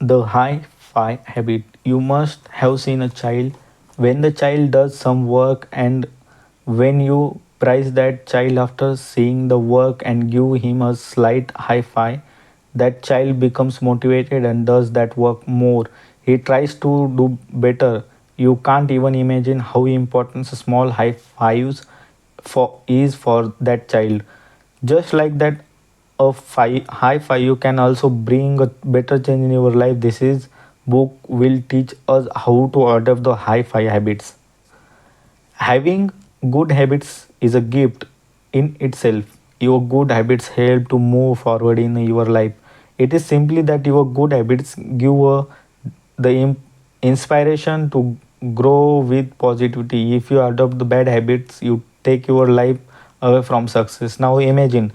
The high five habit. You must have seen a child when the child does some work, and when you praise that child after seeing the work and give him a slight high five, that child becomes motivated and does that work more. He tries to do better. You can't even imagine how important a small high fives for is for that child. Just like that, a high five you can also bring a better change in your life. This is book will teach us how to adopt the high five habits. Having good habits is a gift in itself. Your good habits help to move forward in your life. It is simply that your good habits give the inspiration to grow with positivity. If you adopt the bad habits, you take your life away from success. Now imagine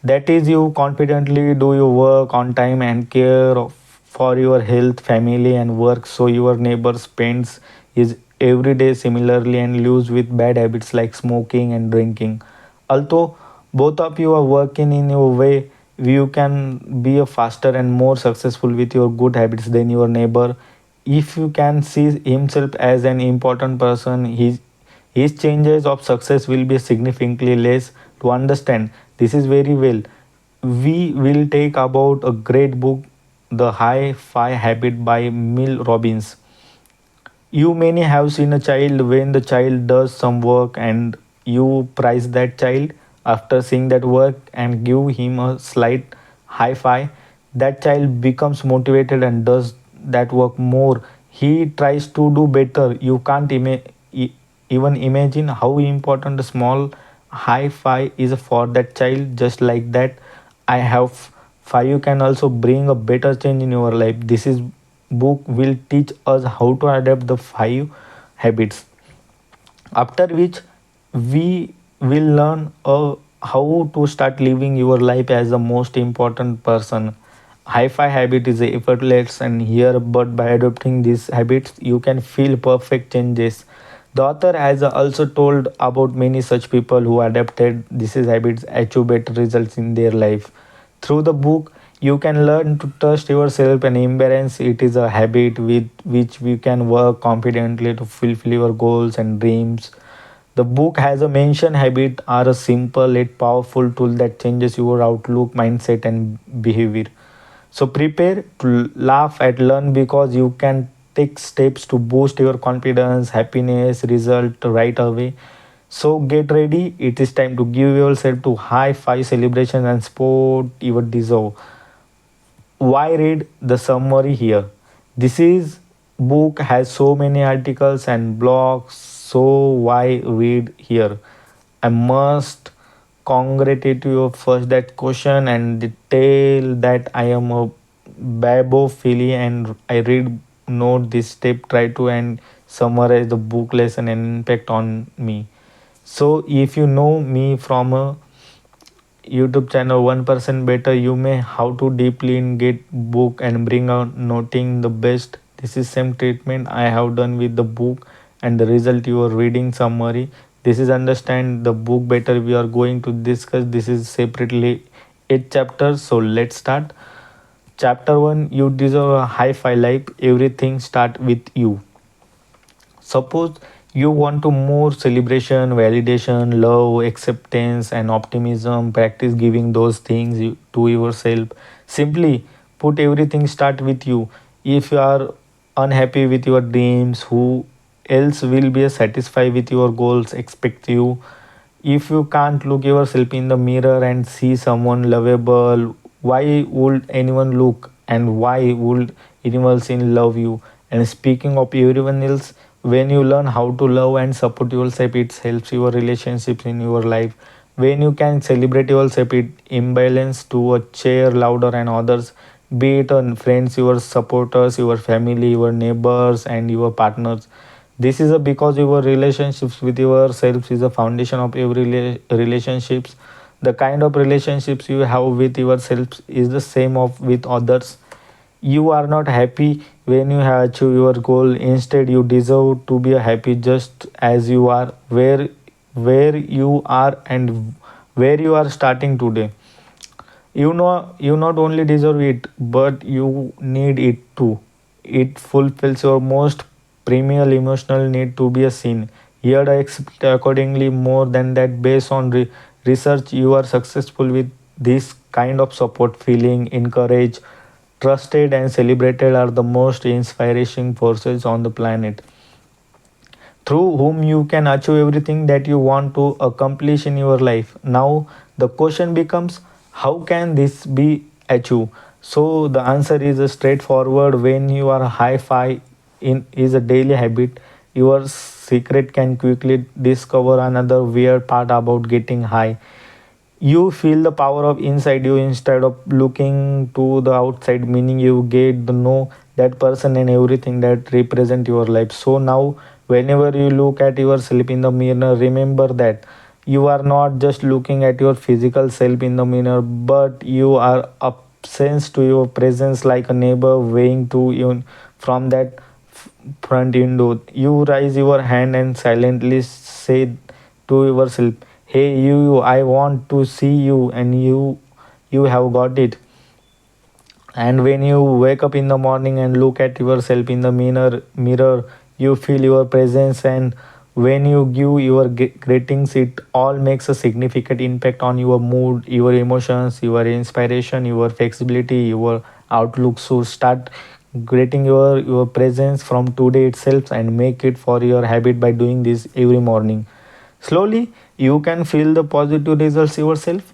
that is you confidently do your work on time and care for your health, family, and work. So your neighbor spends his every day similarly and lives with bad habits like smoking and drinking. Although both of you are working in your way, you can be a faster and more successful with your good habits than your neighbor. If you can see himself as an important person, his changes of success will be significantly less. To understand this is very well, we will take about a great book, The High Five Habit by Mel Robbins. You many have seen a child when the child does some work and you praise that child after seeing that work and give him a slight high five. That child becomes motivated and does that work more. He tries to do better. You can't even imagine how important a small high five is for that child. Just like that, I have five. You can also bring a better change in your life. This is book will teach us how to adapt the five habits, after which we will learn how to start living your life as the most important person. Hi-fi habit is effortless and here, but by adopting these habits you can feel perfect changes. The author has also told about many such people who adapted these habits achieve better results in their life. Through the book, you can learn to trust yourself and embrace it is a habit with which we can work confidently to fulfill your goals and dreams. The book has a mention habit are a simple yet powerful tool that changes your outlook, mindset, and behavior. So prepare to laugh at learn because you can take steps to boost your confidence, happiness, result right away. So get ready. It is time to give yourself to high five celebration and sport you deserve. Why read the summary here? This is book has so many articles and blogs, so why read here? I must congratulate you first that question and tell that I am a babophily and I read note this step try to and summarize the book lesson and impact on me. So if you know me from a YouTube channel 1% better, you may how to deeply in get book and bring out noting the best. This is same treatment I have done with the book and the result you are reading summary. This is understand the book better. We are going to discuss this is separately 8 chapters. So let's start. Chapter 1, you deserve a high five life. Everything start with you. Suppose you want to more celebration, validation, love, acceptance, and optimism. Practice giving those things to yourself. Simply put everything start with you. If you are unhappy with your dreams, who else will be satisfied with your goals? Expect you. If you can't look yourself in the mirror and see someone lovable, why would anyone look and why would anyone else in love you? And speaking of everyone else, when you learn how to love and support yourself, it helps your relationships in your life. When you can celebrate yourself, it imbalance to a cheer louder and others, be it on friends, your supporters, your family, your neighbors, and your partners. This is a because your relationships with yourself is the foundation of every relationships. The kind of relationships you have with yourself is the same of with others. You are not happy when you have achieved your goal. Instead, you deserve to be happy just as you are, where you are and where you are starting today. You not only deserve it, but you need it too. It fulfills your most primal emotional need to be a seen, heard, accepted accordingly. More than that, based on research, you are successful with this kind of support, feeling encouraged, trusted, and celebrated are the most inspiring forces on the planet, through whom you can achieve everything that you want to accomplish in your life. Now, the question becomes, how can this be achieved? So, the answer is straightforward. When you are high fi in is a daily habit, your secret can quickly discover another weird part about getting high. You feel the power of inside you instead of looking to the outside, meaning you get to know that person and everything that represent your life. So now, whenever you look at yourself in the mirror, remember that you are not just looking at your physical self in the mirror, but you are absence to your presence, like a neighbor weighing to you from that front window. You raise your hand and silently say to yourself, hey you, I want to see you, and you have got it. And when you wake up in the morning and look at yourself in the mirror, you feel your presence, and when you give your greetings, it all makes a significant impact on your mood, your emotions, your inspiration, your flexibility, your outlook. So start greeting your presence from today itself and make it for your habit by doing this every morning. Slowly you can feel the positive results yourself.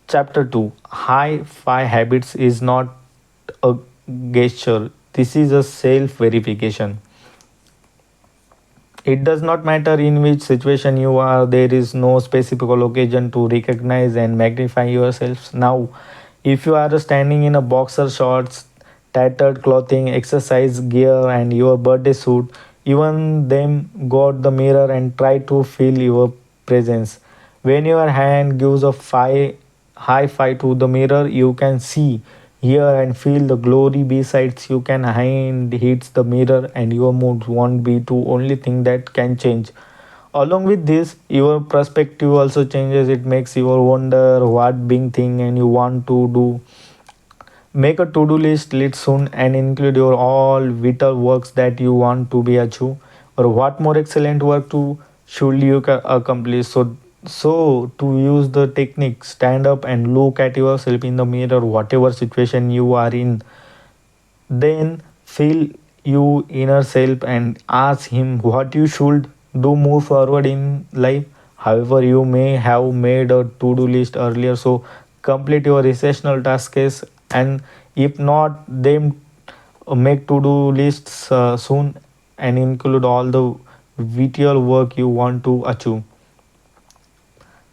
Chapter 2, High Five Habits is not a gesture, this is a self verification. It does not matter in which situation you are, there is no specific occasion to recognize and magnify yourselves. Now, if you are standing in a boxer shorts, tattered clothing, exercise gear, and your birthday suit, even them got the mirror and try to feel your presence. When your hand gives a high five to the mirror, you can see, hear, and feel the glory. Besides, you can hand hits the mirror, and your mood won't be the only thing that can change. Along with this, your perspective also changes. It makes you wonder what big thing and you want to do. Make a to-do list soon and include your all vital works that you want to be achieved, or what more excellent work to should you accomplish. So to use the technique, stand up and look at yourself in the mirror, whatever situation you are in. Then feel you inner self and ask him what you should do move forward in life. However, you may have made a to-do list earlier, so complete your essential tasks, and if not, then make to-do lists soon and include all the vital work you want to achieve.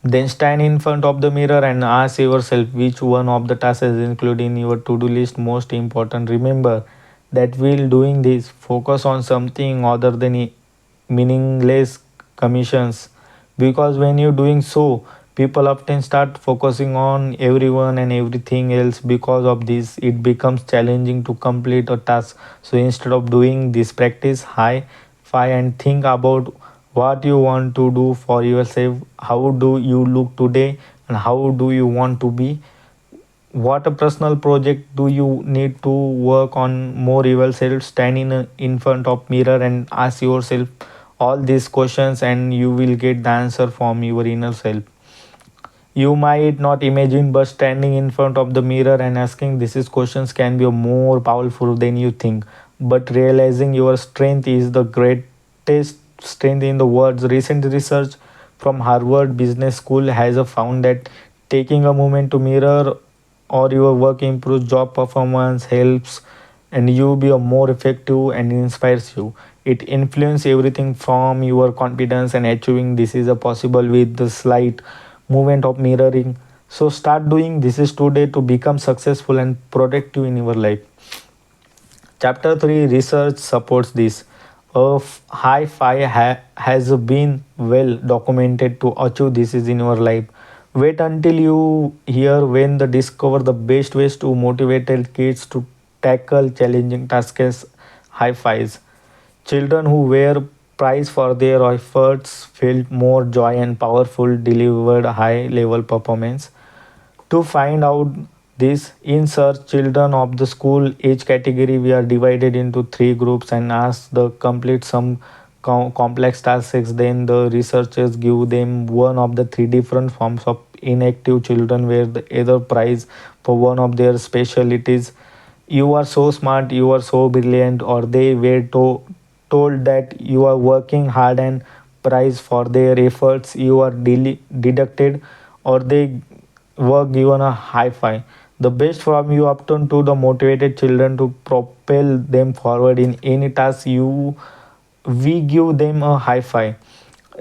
Then stand in front of the mirror and ask yourself which one of the tasks is included in your to-do list most important. Remember that while doing this, focus on something other than meaningless commissions. Because when you're doing so, people often start focusing on everyone and everything else. Because of this, it becomes challenging to complete a task. So instead of doing this, practice high five and think about what you want to do for yourself. How do you look today, and how do you want to be? What a personal project do you need to work on more yourself? Stand in front of mirror and ask yourself all these questions, and you will get the answer from your inner self. You might not imagine, but standing in front of the mirror and asking these questions can be more powerful than you think. But realizing your strength is the greatest strength in the world. Recent research from Harvard Business School has found that taking a moment to mirror or your work improves job performance, helps and you be a more effective and inspires you. It influences everything from your confidence and achieving this is a possible with the slight movement of mirroring. So start doing this is today to become successful and productive in your life. Chapter 3, research supports this. High five has been well documented to achieve this is in your life. Wait until you hear when they discover the best ways to motivate kids to tackle challenging tasks. High fives. Children who were prized for their efforts felt more joy and powerful, delivered high level performance. To find out this, in search children of the school age category, we are divided into three groups and ask the complete some complex tasks. Then the researchers give them one of the three different forms of inactive children, where the either prize for one of their specialties. You are so smart, you are so brilliant, or they were told that you are working hard and prize for their efforts you are deducted, or they were given a high five. The best from you often to the motivated children to propel them forward in any task you we give them a high five.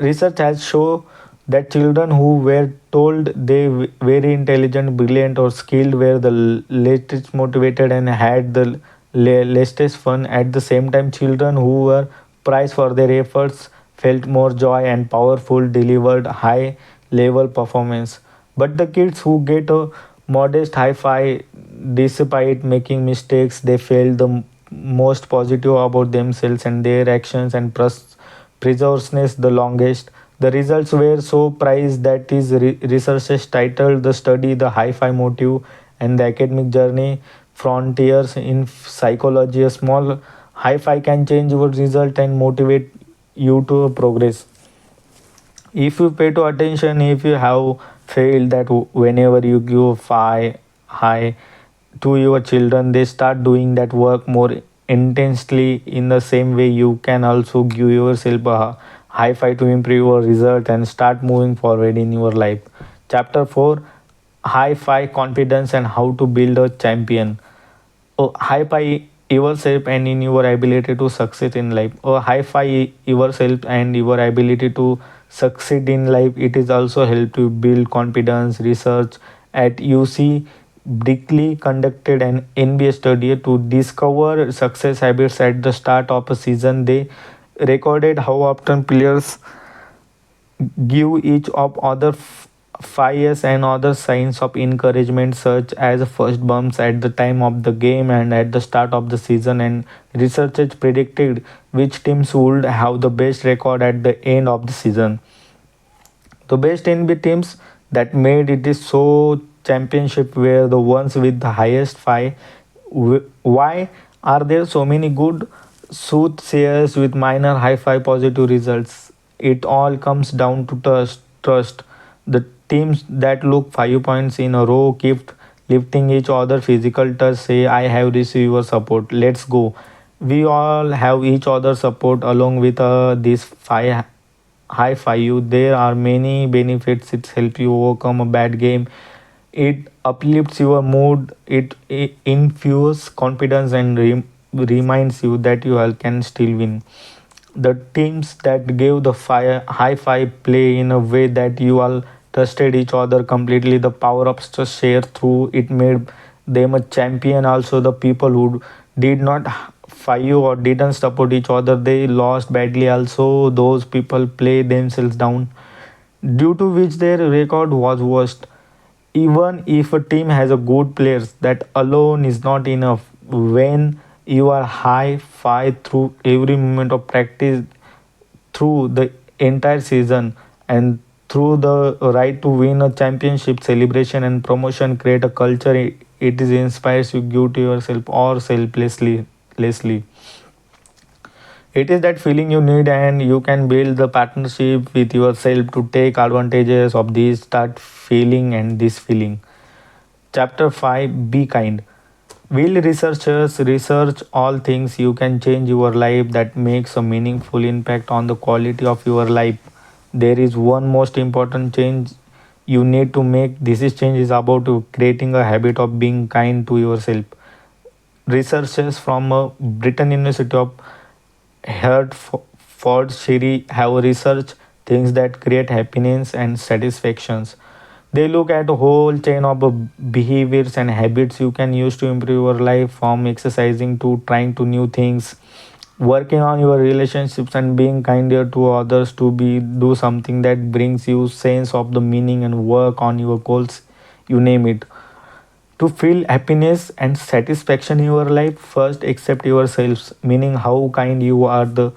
Research has shown that children who were told they very intelligent, brilliant, or skilled were the latest motivated and had the latest fun. At the same time, children who were prized for their efforts felt more joy and powerful, delivered high level performance. But the kids who get a modest high five despite making mistakes, they felt the most positive about themselves and their actions and preservedness the longest. The results were so prized that his researches titled the study The Hi-Fi Motive and the Academic Journey Frontiers in Psychology. A small hi-fi can change your result and motivate you to progress. If you pay to attention, if you have failed that whenever you give high to your children, they start doing that work more intensely. In the same way, you can also give yourself a high five to improve your result and start moving forward in your life. Chapter 4: High five confidence and how to build a champion. High five yourself and in your ability to succeed in life. High five yourself and your ability to succeed in life. It is also help to build confidence. Research at UC Berkeley conducted an NBA study to discover success habits at the start of a season. They recorded how often players give each of other fires and other signs of encouragement, such as first bumps at the time of the game and at the start of the season. And researchers predicted which teams would have the best record at the end of the season. The best NBA teams that made it is so championship were the ones with the highest five. Why are there so many good soothsayers with minor high five positive results? It all comes down to trust. Trust. The teams that look 5 points in a row keep lifting each other physical touch. Say, I have received your support. Let's go. We all have each other support along with this five high five you. There are many benefits. It helps you overcome a bad game. It uplifts your mood. It infuses confidence and reminds you that you all can still win. The teams that gave the high five play in a way that you all trusted each other completely. The power of share through it made them a champion. Also, the people who did not fight you or didn't support each other, they lost badly. Also, those people play themselves down, due to which their record was worst. Even if a team has a good players, that alone is not enough. When you are high five through every moment of practice, through the entire season, and through the right to win a championship celebration and promotion, create a culture. It is inspires you give to yourself or selflessly lessly. It is that feeling you need, and you can build the partnership with yourself to take advantages of this start feeling and this feeling. Chapter 5: Be kind. Will researchers research all things you can change your life that makes a meaningful impact on the quality of your life? There is one most important change you need to make. This is change is about creating a habit of being kind to yourself. Researchers from Britain University of Hertfordshire have researched things that create happiness and satisfactions. They look at a whole chain of behaviors and habits you can use to improve your life, from exercising to trying to new things, working on your relationships and being kinder to others, to be do something that brings you sense of the meaning and work on your goals, you name it. To feel happiness and satisfaction in your life, first accept yourselves, meaning how kind you are the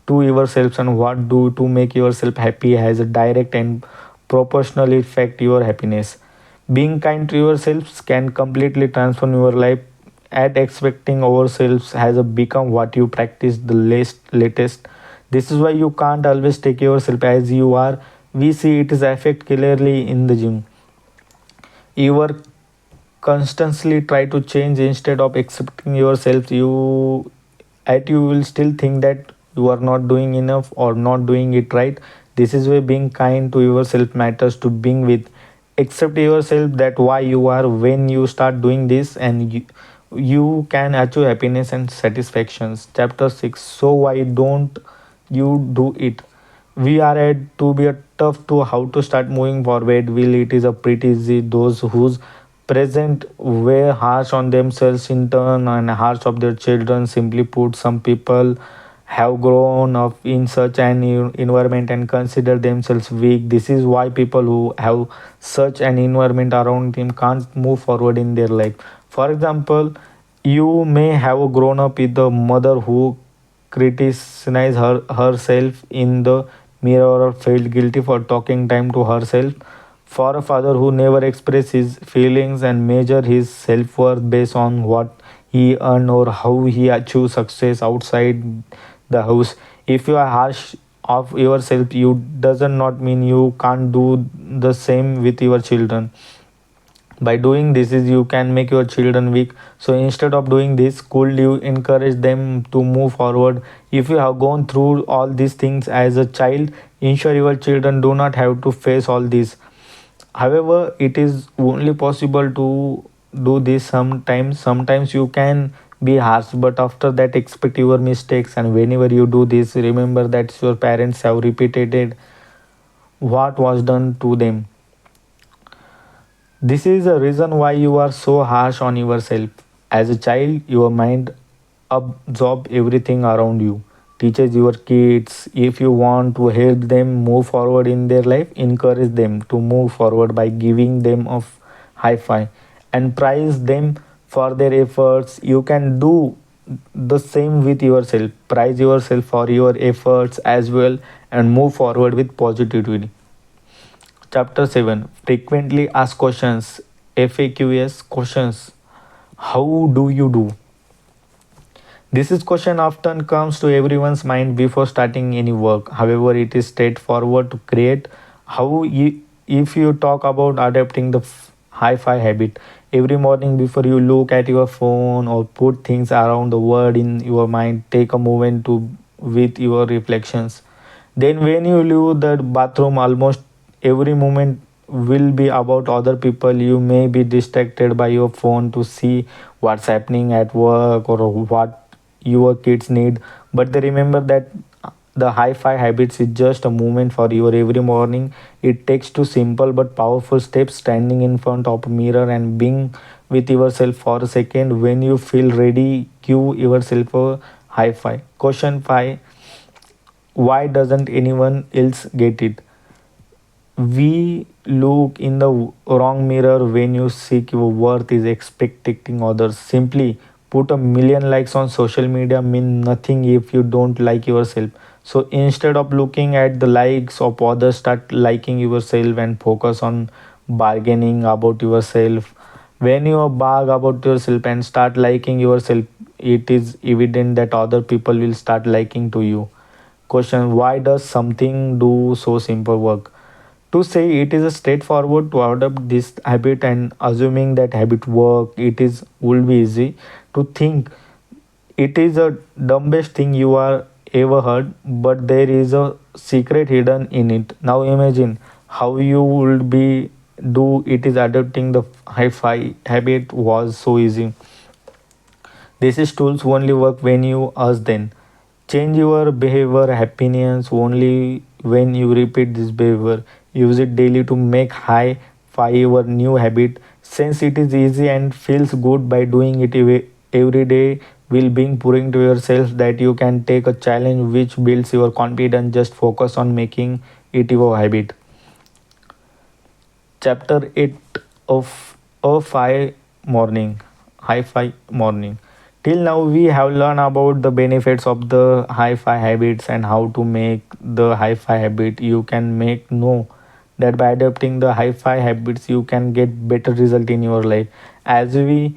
to yourselves and what do to make yourself happy has a direct and proportional effect your happiness. Being kind to yourselves can completely transform your life. At expecting ourselves has become what you practice the latest. This is why you can't always take yourself as you are. We see it is effect clearly in the gym. You are constantly try to change instead of accepting yourself. You will still think that you are not doing enough or not doing it right. This is why being kind to yourself matters to being with. Accept yourself that why you are. When you start doing this, and you can achieve happiness and satisfactions. Chapter 6. So why don't you do it? We are at to be a tough to how to start moving forward. Will it is a pretty easy. Those whose present were harsh on themselves in turn and harsh of their children. Simply put, some people have grown up in such an environment and consider themselves weak. This is why people who have such an environment around them can't move forward in their life. For example, you may have grown up with a mother who criticized herself in the mirror or felt guilty for talking time to herself. For a father who never expressed his feelings and measure his self-worth based on what he earned or how he achieved success outside the house. If you are harsh of yourself, you doesn't not mean you can't do the same with your children. By doing this is you can make your children weak. So instead of doing this, could you encourage them to move forward? If you have gone through all these things as a child, ensure your children do not have to face all this. However, it is only possible to do this sometimes. Sometimes you can be harsh, but after that expect your mistakes. And whenever you do this, remember that your parents have repeated what was done to them. This is the reason why you are so harsh on yourself. As a child, your mind absorbs everything around you. Teaches your kids. If you want to help them move forward in their life, encourage them to move forward by giving them a high five and praise them for their efforts. You can do the same with yourself. Praise yourself for your efforts as well and move forward with positivity. Chapter 7. Frequently asked questions. FAQs questions. How do you do? This is question often comes to everyone's mind before starting any work. However, it is straightforward to create. If you talk about adapting the hi-fi habit, every morning before you look at your phone or put things around the world in your mind, take a moment to with your reflections. Then when you leave the bathroom, almost every moment will be about other people. You may be distracted by your phone to see what's happening at work or what your kids need, but they remember that the hi-fi habits is just a movement for your every morning. It takes two simple but powerful steps: standing in front of a mirror and being with yourself for a second. When you feel ready, give yourself a hi-fi. Question 5. Why doesn't anyone else get it? We look in the wrong mirror. When you seek your worth is expecting others. Simply put, a million likes on social media mean nothing if you don't like yourself. So instead of looking at the likes of others, start liking yourself and focus on bargaining about yourself. When you bargain about yourself and start liking yourself, it is evident that other people will start liking to you. Question: why does something do so simple work? To say it is a straightforward to adopt this habit and assuming that habit work, it is would be easy to think it is a dumbest thing you are ever heard, but there is a secret hidden in it. Now imagine how you would be do it is adopting the hi-fi habit was so easy. These tools only work when you ask them. Change your behavior happiness only when you repeat this behavior. Use it daily to make high five your new habit. Since it is easy and feels good by doing it every day, will being proving to yourself that you can take a challenge which builds your confidence. Just focus on making it your habit. Chapter 8 of a 5 morning, high five morning. Till now, we have learned about the benefits of the hi fi habits and how to make the hi fi habit. You can make no that by adopting the high five habits you can get better result in your life. As we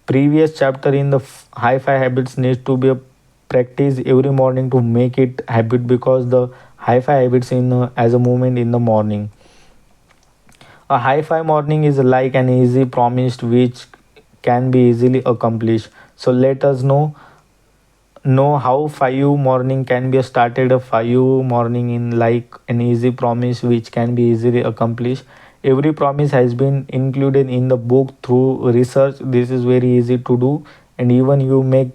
previous chapter in the high five habits needs to be a practice every morning to make it habit, because the high five habits in as a movement in the morning. A high five morning is like an easy promise which can be easily accomplished. So let us know how five morning can be started. A five morning in like an easy promise which can be easily accomplished. Every promise has been included in the book through research. This is very easy to do, and even you make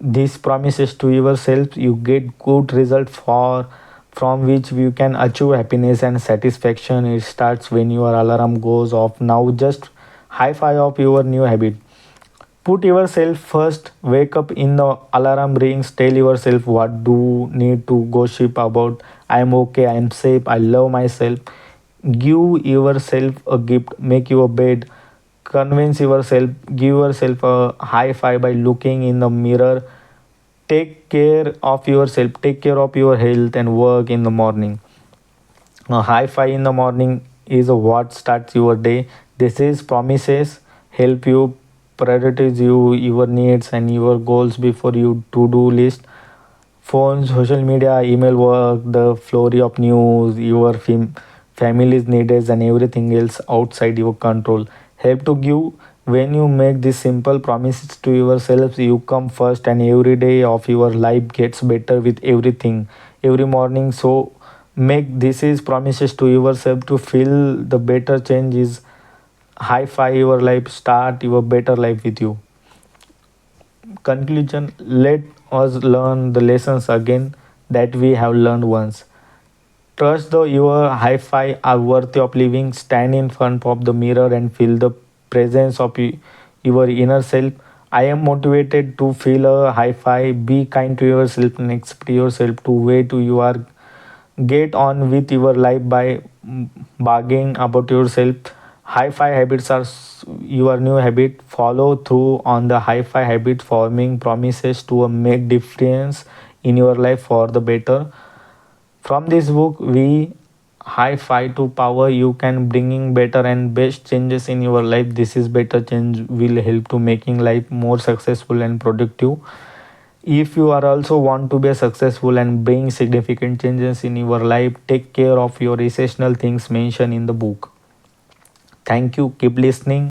these promises to yourself, you get good result for from which you can achieve happiness and satisfaction. It starts when your alarm goes off. Now just high five of your new habit. Put yourself first. Wake up in the alarm rings. Tell yourself what do need to gossip about. I am okay. I am safe. I love myself. Give yourself a gift. Make your bed. Convince yourself. Give yourself a high five by looking in the mirror. Take care of yourself. Take care of your health and work in the morning. A high five in the morning is what starts your day. This is promises help you prioritize your needs and your goals before you to-do list. Phone, social media, email work, the flurry of news, your family's needs and everything else outside your control. Help to give. When you make these simple promises to yourself, you come first, and every day of your life gets better with everything every morning. So make this is promises to yourself to feel the better change is high five your life, start your better life with you. Conclusion: let us learn the lessons again that we have learned once. Trust the your high five are worthy of living. Stand in front of the mirror and feel the presence of your inner self. I am motivated to feel a high five. Be kind to yourself and expect yourself to way to you are. Get on with your life by bargaining about yourself. High five habits are your new habit. Follow through on the high five habit, forming promises to make difference in your life for the better. From this book, we high five to power. You can bringing better and best changes in your life. This is better change will help to making life more successful and productive. If you are also want to be successful and bring significant changes in your life, take care of your essential things mentioned in the book. Thank you. Keep listening.